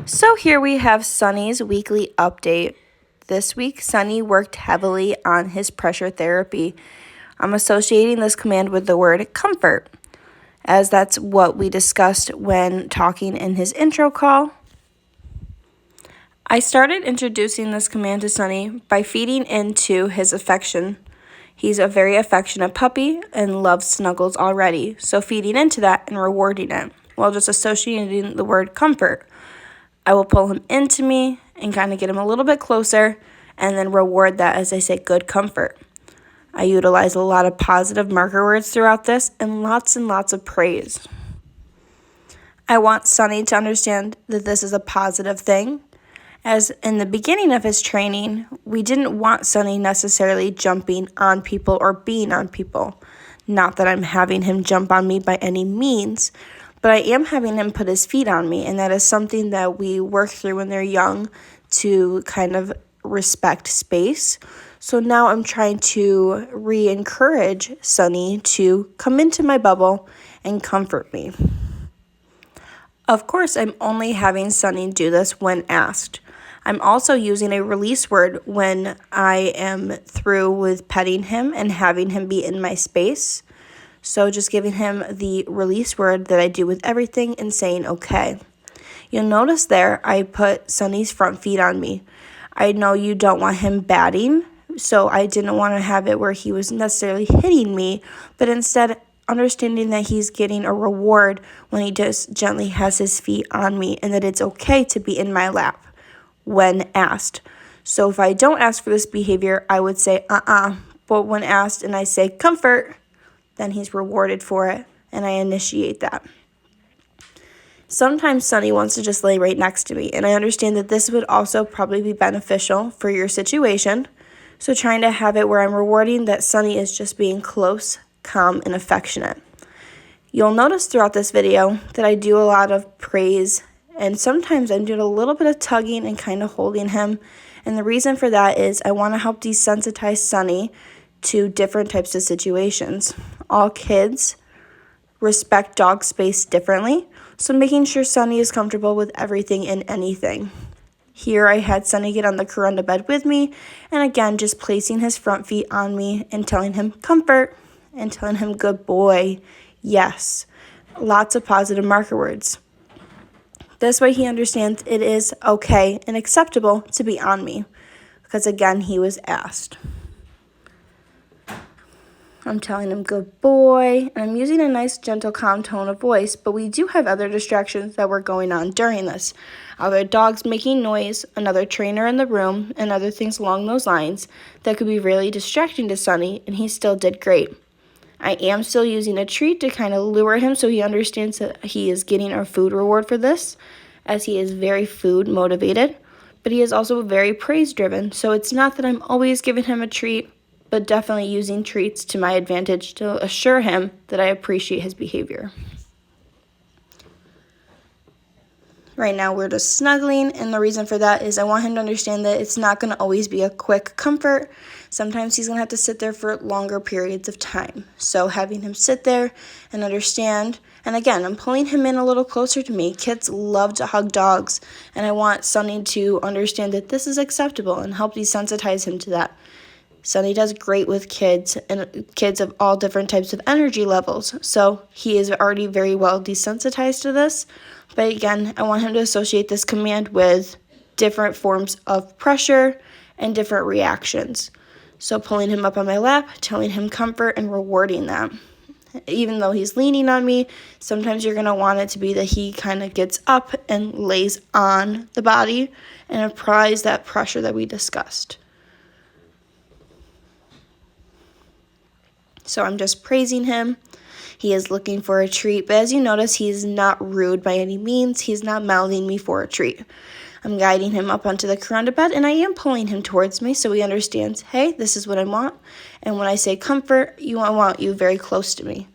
So here we have Sunny's weekly update. This week, Sunny worked heavily on his pressure therapy. I'm associating this command with the word comfort, as that's what we discussed when talking in his intro call. I started introducing this command to Sunny by feeding into his affection. He's a very affectionate puppy and loves snuggles already, so feeding into that and rewarding it, while just associating the word comfort. I will pull him into me and kind of get him a little bit closer and then reward that as I say good comfort. I utilize a lot of positive marker words throughout this and lots of praise. I want Sunny to understand that this is a positive thing, as in the beginning of his training, we didn't want Sunny necessarily jumping on people or being on people. Not that I'm having him jump on me by any means, but I am having him put his feet on me, and that is something that we work through when they're young to kind of respect space. So now I'm trying to re-encourage Sunny to come into my bubble and comfort me. Of course, I'm only having Sunny do this when asked. I'm also using a release word when I am through with petting him and having him be in my space. So just giving him the release word that I do with everything and saying okay. You'll notice there I put Sunny's front feet on me. I know you don't want him batting, so I didn't want to have it where he was necessarily hitting me, but instead understanding that he's getting a reward when he just gently has his feet on me and that it's okay to be in my lap when asked. So if I don't ask for this behavior, I would say but when asked and I say comfort, then he's rewarded for it and I initiate that. Sometimes Sunny wants to just lay right next to me, and I understand that this would also probably be beneficial for your situation. So trying to have it where I'm rewarding that Sunny is just being close, calm, and affectionate. You'll notice throughout this video that I do a lot of praise, and sometimes I'm doing a little bit of tugging and kind of holding him. And the reason for that is I want to help desensitize Sunny to different types of situations. All kids respect dog space differently, so making sure Sunny is comfortable with everything and anything. Here I had Sunny get on the Corunda bed with me, and again just placing his front feet on me and telling him comfort and telling him good boy, yes. Lots of positive marker words. This way he understands it is okay and acceptable to be on me, because again he was asked. I'm telling him good boy, and I'm using a nice, gentle, calm tone of voice, but we do have other distractions that were going on during this. Other dogs making noise, another trainer in the room, and other things along those lines that could be really distracting to Sunny, and he still did great. I am still using a treat to kind of lure him so he understands that he is getting our food reward for this, as he is very food motivated, but he is also very praise driven, so it's not that I'm always giving him a treat, but definitely using treats to my advantage to assure him that I appreciate his behavior. Right now we're just snuggling, and the reason for that is I want him to understand that it's not going to always be a quick comfort. Sometimes he's going to have to sit there for longer periods of time. So having him sit there and understand, and again, I'm pulling him in a little closer to me. Kids love to hug dogs, and I want Sunny to understand that this is acceptable and help desensitize him to that. Sunny does great with kids, and kids of all different types of energy levels, so he is already very well desensitized to this. But again, I want him to associate this command with different forms of pressure and different reactions. So pulling him up on my lap, telling him comfort, and rewarding that. Even though he's leaning on me, sometimes you're going to want it to be that he kind of gets up and lays on the body and applies that pressure that we discussed. So I'm just praising him. He is looking for a treat, but as you notice, he is not rude by any means. He's not mouthing me for a treat. I'm guiding him up onto the Corunda bed, and I am pulling him towards me so he understands, hey, this is what I want. And when I say comfort, I want you very close to me.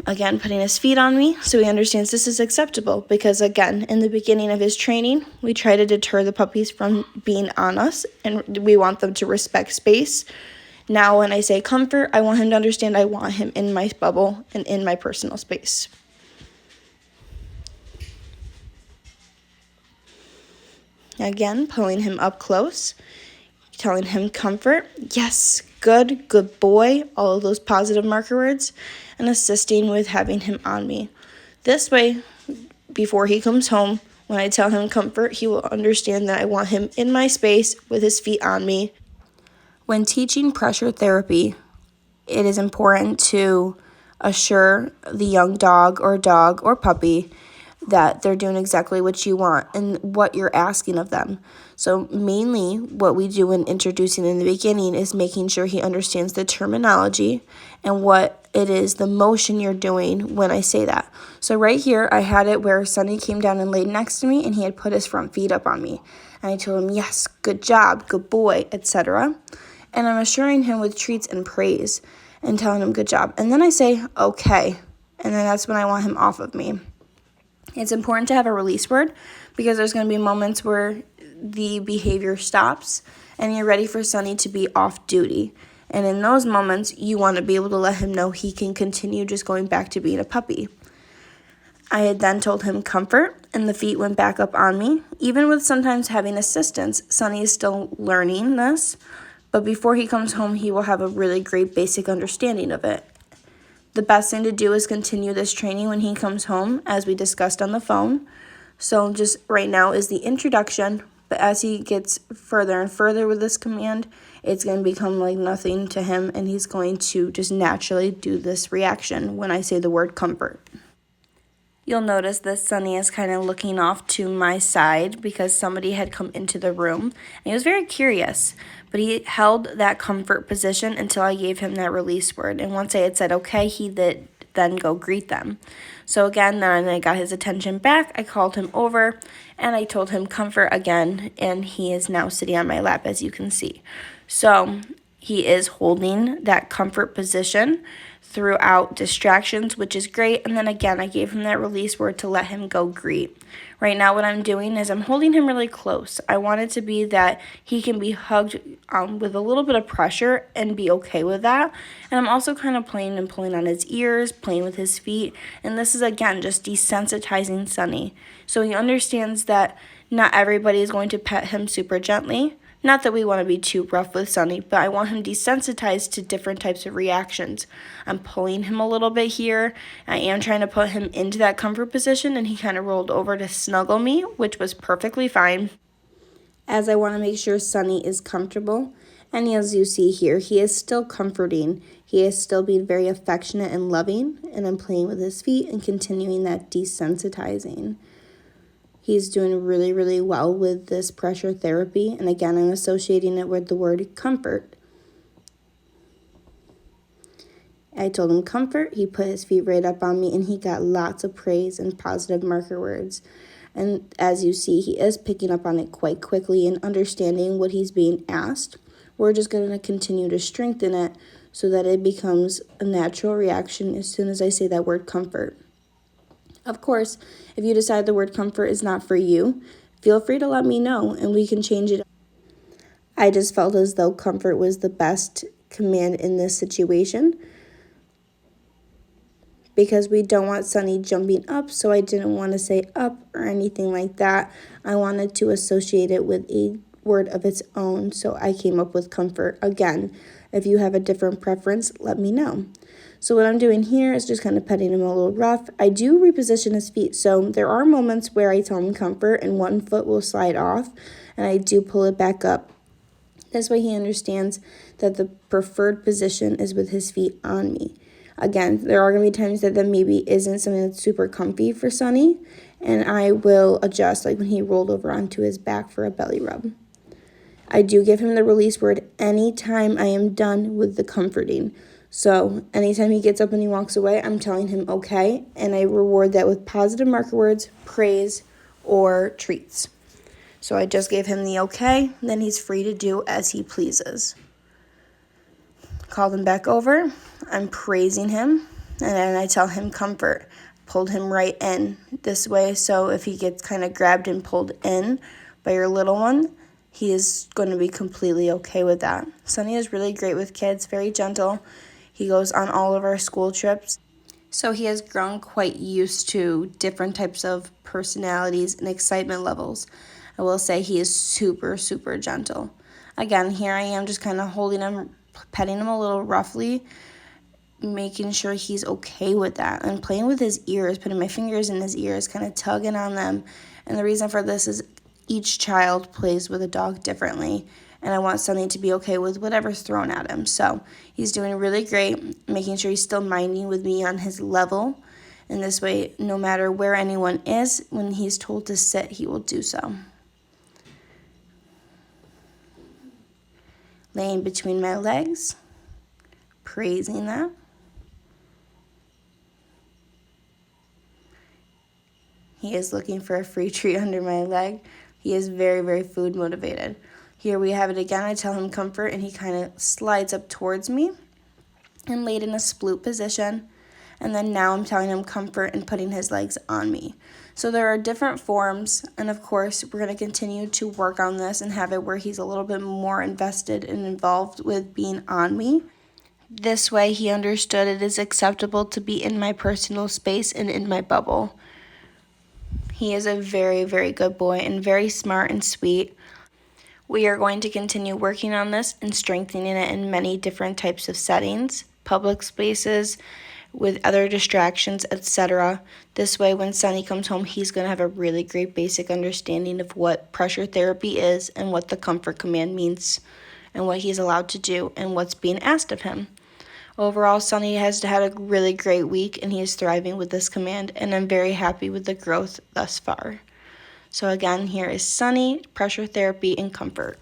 Again, putting his feet on me so he understands this is acceptable, because again, in the beginning of his training, we try to deter the puppies from being on us, and we want them to respect space. Now, when I say comfort, I want him to understand I want him in my bubble and in my personal space. Again, pulling him up close, telling him comfort, yes, good boy, all of those positive marker words, and assisting with having him on me. This way, before he comes home, when I tell him comfort, he will understand that I want him in my space with his feet on me. When teaching pressure therapy, it is important to assure the young dog or puppy that they're doing exactly what you want and what you're asking of them. So mainly what we do in introducing in the beginning is making sure he understands the terminology and what it is, the motion you're doing when I say that. So right here, I had it where Sunny came down and laid next to me and he had put his front feet up on me. And I told him, yes, good job, good boy, etc. And I'm assuring him with treats and praise and telling him good job. And then I say, okay. And then that's when I want him off of me. It's important to have a release word because there's going to be moments where the behavior stops and you're ready for Sunny to be off duty. And in those moments, you want to be able to let him know he can continue just going back to being a puppy. I had then told him comfort, and the feet went back up on me. Even with sometimes having assistance, Sunny is still learning this, but before he comes home, he will have a really great basic understanding of it. The best thing to do is continue this training when he comes home, as we discussed on the phone. So just right now is the introduction, but as he gets further and further with this command, it's going to become like nothing to him, and he's going to just naturally do this reaction when I say the word comfort. You'll notice that Sunny is kind of looking off to my side because somebody had come into the room, and he was very curious, but he held that comfort position until I gave him that release word, and once I had said okay, he did then go greet them. So again, then I got his attention back, I called him over, and I told him comfort again, and he is now sitting on my lap, as you can see. So he is holding that comfort position throughout distractions, which is great. And then again, I gave him that release word to let him go greet. Right now, what I'm doing is I'm holding him really close. I want it to be that he can be hugged with a little bit of pressure and be okay with that. And I'm also kind of playing and pulling on his ears, playing with his feet. And this is, again, just desensitizing Sunny. So he understands that not everybody is going to pet him super gently. Not that we want to be too rough with Sunny, but I want him desensitized to different types of reactions. I'm pulling him a little bit here. I am trying to put him into that comfort position, and he kind of rolled over to snuggle me, which was perfectly fine, as I want to make sure Sunny is comfortable. And as you see here, he is still comforting. He is still being very affectionate and loving, and I'm playing with his feet and continuing that desensitizing. He's doing really, really well with this pressure therapy. And again, I'm associating it with the word comfort. I told him comfort. He put his feet right up on me, and he got lots of praise and positive marker words. And as you see, he is picking up on it quite quickly and understanding what he's being asked. We're just going to continue to strengthen it so that it becomes a natural reaction as soon as I say that word comfort. Of course, if you decide the word comfort is not for you, feel free to let me know and we can change it. I just felt as though comfort was the best command in this situation because we don't want Sunny jumping up, so I didn't want to say up or anything like that. I wanted to associate it with a word of its own, so I came up with comfort. Again, if you have a different preference, let me know. So what I'm doing here is just kind of petting him a little rough. I do reposition his feet, so there are moments where I tell him comfort and one foot will slide off, and I do pull it back up. This way he understands that the preferred position is with his feet on me. Again, there are going to be times that maybe isn't something that's super comfy for Sunny, and I will adjust, like when he rolled over onto his back for a belly rub. I do give him the release word anytime I am done with the comforting. So anytime he gets up and he walks away, I'm telling him okay, and I reward that with positive marker words, praise, or treats. So I just gave him the okay, then he's free to do as he pleases. Called him back over, I'm praising him, and then I tell him comfort. Pulled him right in this way, so if he gets kind of grabbed and pulled in by your little one, he is going to be completely okay with that. Sunny is really great with kids, very gentle. He goes on all of our school trips. So he has grown quite used to different types of personalities and excitement levels. I will say he is super, super gentle. Again, here I am just kind of holding him, petting him a little roughly, making sure he's okay with that, and playing with his ears, putting my fingers in his ears, kind of tugging on them. And the reason for this is each child plays with a dog differently, and I want Sunny to be okay with whatever's thrown at him. So he's doing really great, making sure he's still minding with me on his level. And this way, no matter where anyone is, when he's told to sit, he will do so. Laying between my legs, praising that. He is looking for a free treat under my leg. He is very, very food motivated. Here we have it again. I tell him comfort, and he kind of slides up towards me and laid in a sploot position. And then now I'm telling him comfort and putting his legs on me. So there are different forms, and of course we're going to continue to work on this and have it where he's a little bit more invested and involved with being on me. This way he understood it is acceptable to be in my personal space and in my bubble. He is a very, very good boy and very smart and sweet. We are going to continue working on this and strengthening it in many different types of settings, public spaces, with other distractions, etc. This way, when Sunny comes home, he's going to have a really great basic understanding of what pressure therapy is and what the comfort command means and what he's allowed to do and what's being asked of him. Overall, Sunny has had a really great week, and he is thriving with this command, and I'm very happy with the growth thus far. So again, here is Sunny, pressure therapy, and comfort.